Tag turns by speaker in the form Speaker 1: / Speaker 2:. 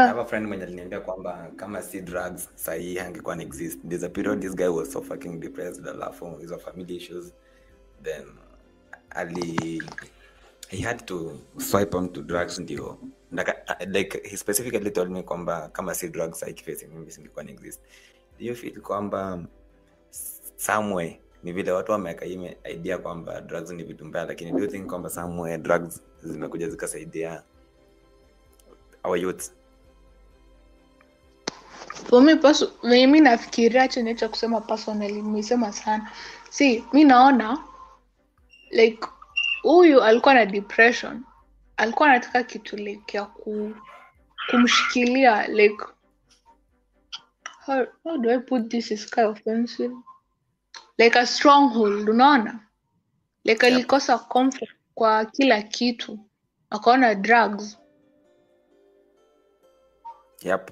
Speaker 1: I have a friend mwenye aliniambia kwamba kama si drugs sahi hangekuwa na exist. There's a period this guy was so fucking depressed, alafu hizo family issues, then he had to swipe on to drugs ndio like he specifically told me kwamba kama si drugs sahi kifesi mimi singekuwa na exist. Do you feel kwamba somewhere ni vile watu wameka hii idea kwamba drugs ni vitu mbaya, lakini do you think kwamba somewhere drugs zimekuja zikasaidia our youth?
Speaker 2: For me mimi nafikiria chenye kusema personally, nimesema sana. See, mimi naona like huyu alikuwa na depression, alikuwa anataka kitu like ya kumshikilia, like how do I put this, is kind of offensive, like a stronghold, unaona, like alikosa comfort kwa kila kitu, akaona drugs.
Speaker 1: Yep.